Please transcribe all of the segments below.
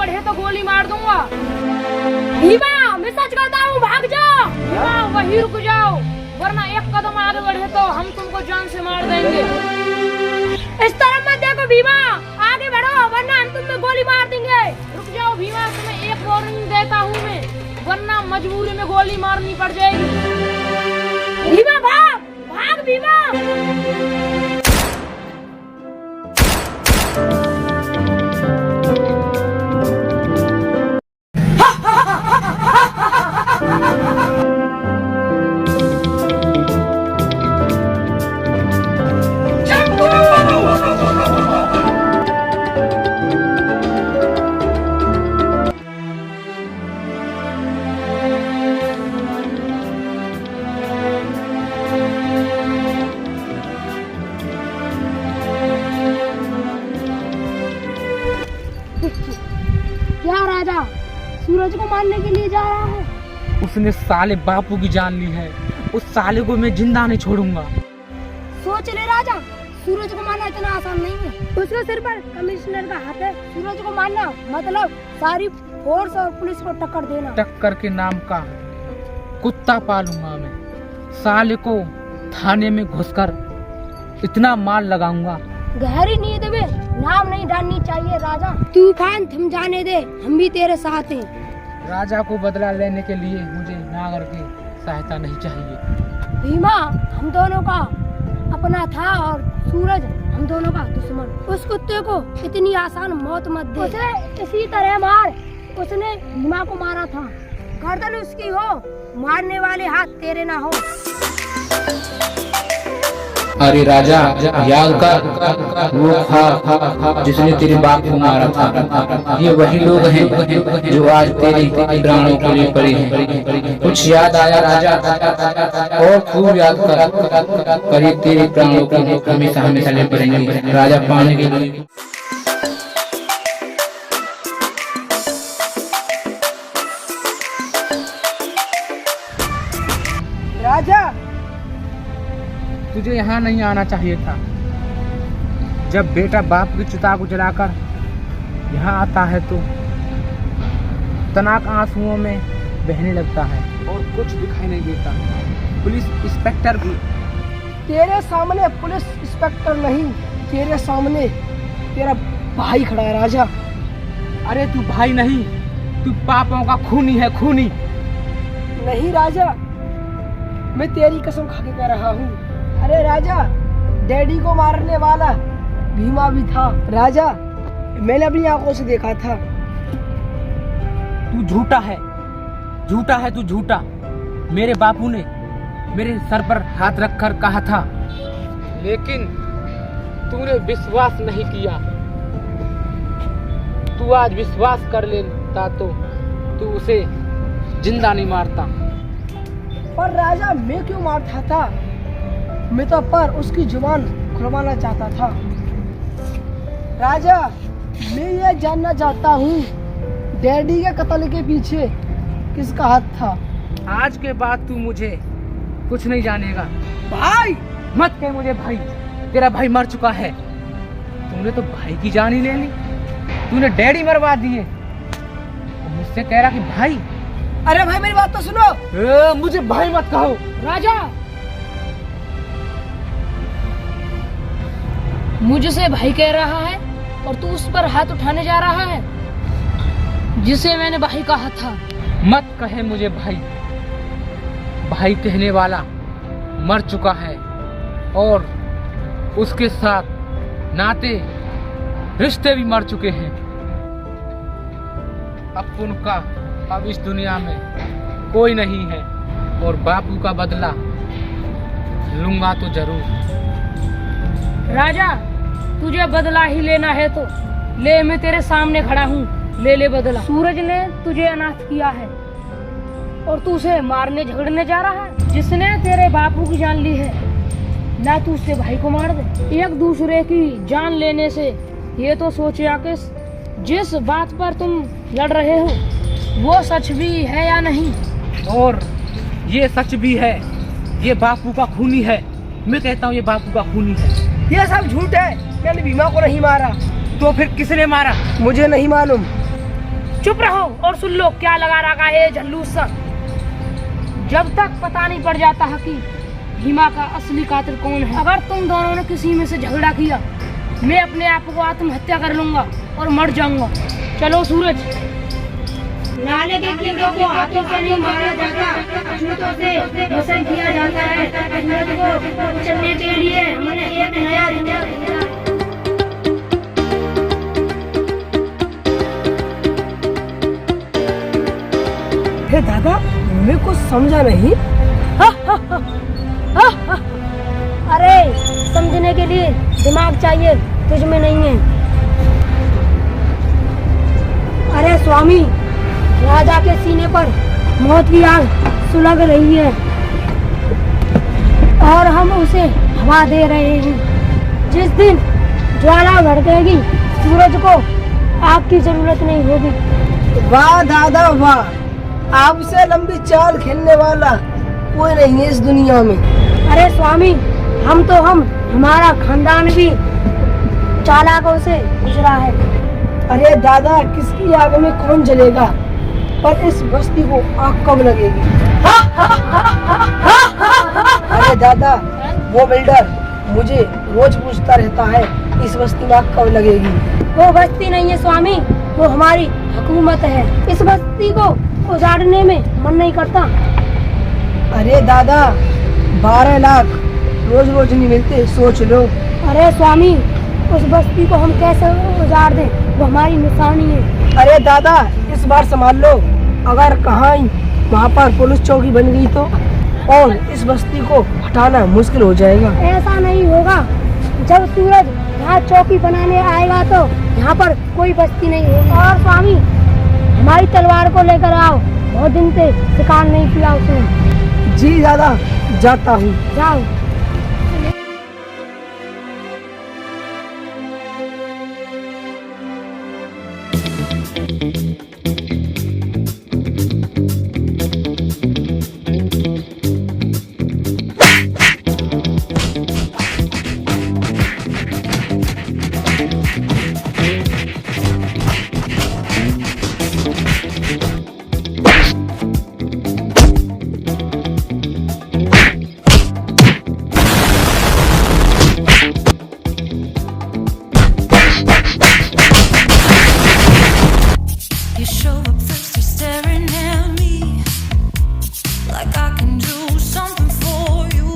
बढ़े तो गोली मार दूंगा। भीमा, मैं सच कहता हूँ, भाग जाओ। भीमा, वहीं रुक जाओ, वरना एक कदम आगे बढ़े तो हम तुमको जान से मार देंगे। इस तरफ मत देखो भीमा, आगे बढ़ो, वरना हम तुम में गोली मार देंगे। रुक जाओ भीमा, तुम्हें एक वार्निंग देता हूँ मैं, वरना मजबूरी में गोली मारनी पड़ जाएगी। भीमा भाग, भाग भीमा। क्या राजा सूरज को मारने के लिए जा रहा है? उसने साले बापू की जान ली है, उस साले को मैं जिंदा नहीं छोड़ूंगा। सोच ले राजा, सूरज को मारना इतना आसान नहीं है। उसके सिर पर कमिश्नर का हाथ है। सूरज को मारना मतलब सारी फोर्स और पुलिस को टक्कर देना। टक्कर के नाम का कुत्ता पालूंगा मैं, साले को थाने में घुसकर इतना मार लगाऊंगा। गहरी नींद में नाम नहीं डालनी चाहिए राजा। तूफान थम जाने दे, हम भी तेरे साथ हैं। राजा को बदला लेने के लिए मुझे नागर की सहायता नहीं चाहिए। भीमा हम दोनों का अपना था और सूरज हम दोनों का दुश्मन। उस कुत्ते को इतनी आसान मौत मत दे। उसे इसी तरह मार, उसने भीमा को मारा था। गर्दन उसकी हो, मारने वाले हाथ तेरे ना हो। अरे राजा, याद कर वो था जिसने तेरे बाप को मारा था। ये वही लोग हैं जो आज तेरे प्राणों के लिए पड़े हैं। कुछ याद आया राजा? और खूब याद कर, पर ये तेरे प्राणों को हमेशा हमेशा ले पड़ेंगे राजा पाने के लिए। राजा, तुझे यहाँ नहीं आना चाहिए था। जब बेटा बाप की चिता को जलाकर यहाँ आता है तो तनाक आंसुओं में बहने लगता है और कुछ दिखाई नहीं देता। पुलिस इंस्पेक्टर भी तेरे सामने पुलिस इंस्पेक्टर नहीं, तेरे सामने तेरा भाई खड़ा है राजा। अरे तू भाई नहीं, तू पापों का खूनी है, खूनी। नहीं राजा, मैं तेरी कसम खा के कह रहा हूँ। अरे राजा, डैडी को मारने वाला भीमा भी था राजा, मैंने अपनी आंखों से देखा था। तू झूठा है, झूठा है तू, झूठा। मेरे बापू ने मेरे सर पर हाथ रखकर कहा था, लेकिन तूने विश्वास नहीं किया। तू आज विश्वास कर लेता तो तू उसे जिंदा नहीं मारता। पर राजा, मैं क्यों मारता था? मैं तो पर उसकी जुबान खुलवाना चाहता था। राजा, मैं ये जानना चाहता हूँ, डैडी के कत्ल के पीछे किसका हाथ था? आज के बाद तू मुझे कुछ नहीं जानेगा। भाई मत कह मुझे भाई, तेरा भाई मर चुका है। तूने तो भाई की जान ही ले ली, तूने डैडी मरवा दिए, मुझसे कह रहा कि भाई। अरे भाई मेरी बात तो सुनो। मुझे भाई मत कहो। राजा, मुझसे भाई कह रहा है और तू उस पर हाथ उठाने जा रहा है जिसे मैंने भाई कहा था। मत कहे मुझे भाई, भाई कहने वाला मर चुका है और उसके साथ नाते रिश्ते भी मर चुके हैं। अब उनका अब इस दुनिया में कोई नहीं है और बापू का बदला लूंगा तो जरूर। राजा, तुझे बदला ही लेना है तो ले, मैं तेरे सामने खड़ा हूँ, ले ले बदला। सूरज ने तुझे अनाथ किया है और तू उसे मारने झगड़ने जा रहा है, जिसने तेरे बापू की जान ली है। ना तू उससे भाई को मार दे। एक दूसरे की जान लेने से ये तो सोचे कि जिस बात पर तुम लड़ रहे हो वो सच भी है या नहीं। और ये सच भी है, ये बापू का खूनी है। मैं कहता हूँ ये बापू का खूनी है। ये सब झूठ है, मैंने भीमा को नहीं मारा। तो फिर किसने मारा? मुझे नहीं मालूम। चुप रहो और सुन लो क्या लगा रखा है झल्लू सा। जब तक पता नहीं पड़ जाता है कि भीमा का असली कातिल कौन है। अगर तुम दोनों ने किसी में से झगड़ा किया, मैं अपने आप को आत्महत्या कर लूंगा और मर जाऊंगा। चलो सूरज। नाले के कीड़ों को हाथों से नहीं मारा जाता, जूतों से घुसन किया जाता है। सूरज को कुचलने के लिए हमने एक नया रिंगा। दादा मैं कुछ समझा नहीं। अरे समझने के लिए दिमाग चाहिए, तुझ में नहीं है। अरे स्वामी, राजा के सीने पर मौत की आग सुलग रही है और हम उसे हवा दे रहे हैं। जिस दिन ज्वाला भड़केगी, सूरज को आग की जरूरत नहीं होगी। वाह दादा वाह, आपसे लंबी चाल खेलने वाला कोई नहीं है इस दुनिया में। अरे स्वामी, हमारा खानदान भी चालाकों से गुजरा है। अरे दादा, किसकी आग में कौन जलेगा, पर इस बस्ती को आग कब लगेगी? अरे दादा, वो बिल्डर मुझे रोज पूछता रहता है इस बस्ती में आग कब लगेगी। वो बस्ती नहीं है स्वामी, वो हमारी हुकूमत है। इस बस्ती को उजाड़ने में मन नहीं करता। अरे दादा, 12 लाख रोज रोज नहीं मिलते, सोच लो। अरे स्वामी, उस बस्ती को हम कैसे उजाड़ दें, वो हमारी निशानी है। अरे दादा, इस बार संभाल लो, अगर कहाँ वहाँ पर पुलिस चौकी बन गई तो, और इस बस्ती को हटाना मुश्किल हो जाएगा। ऐसा नहीं होगा। जब सूरज यहाँ चौकी बनाने आएगा तो यहाँ पर कोई बस्ती नहीं होगी। और स्वामी, हमारी तलवार को लेकर आओ, बहुत दिन से शिकार नहीं किया उसने। जी दादा, जाता हूँ। जाओ। You show up thirsty, staring at me like I can do something for you.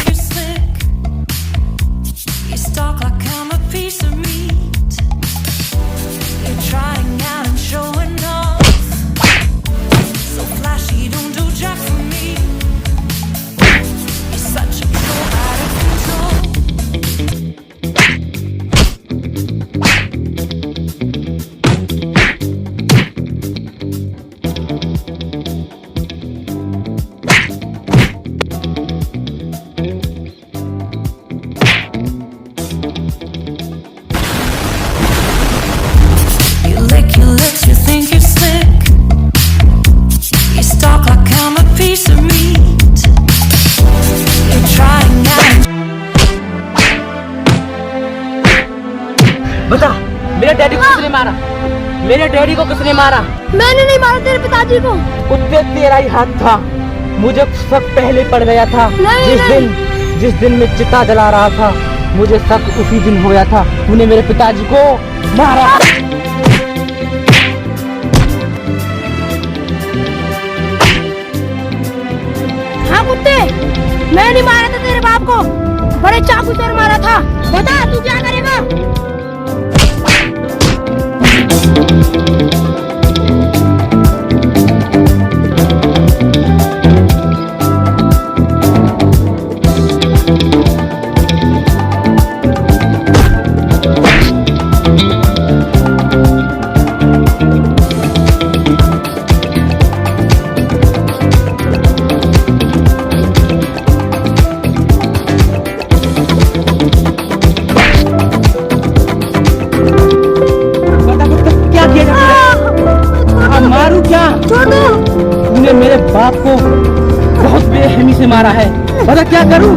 You're slick, you stalk like I'm a piece of meat. You're trying out and showing off, so flashy, don't do jack for me. You're such a pro, out of control. You lick your lips, you think you're slick. You stalk like I'm a piece of meat. You're trying out. बता, मेरे daddy को किसने मारा? मेरे daddy को किसने मारा? मैंने नहीं मारा तेरे पिताजी को। उत्ते तेरा ही हाथ था। मुझे शक पहले पड़ गया था। जिस दिन मैं चिता जला रहा था, मुझे शक उसी दिन हो गया था। तूने मेरे पिताजी को मारा। हाँ कुत्ते, मैं नहीं मारा था तेरे बाप को, बड़े चाकू से मारा था। बता तू क्या करेगा? तूने मेरे बाप को बहुत बेरहमी से मारा है। बता क्या करूं?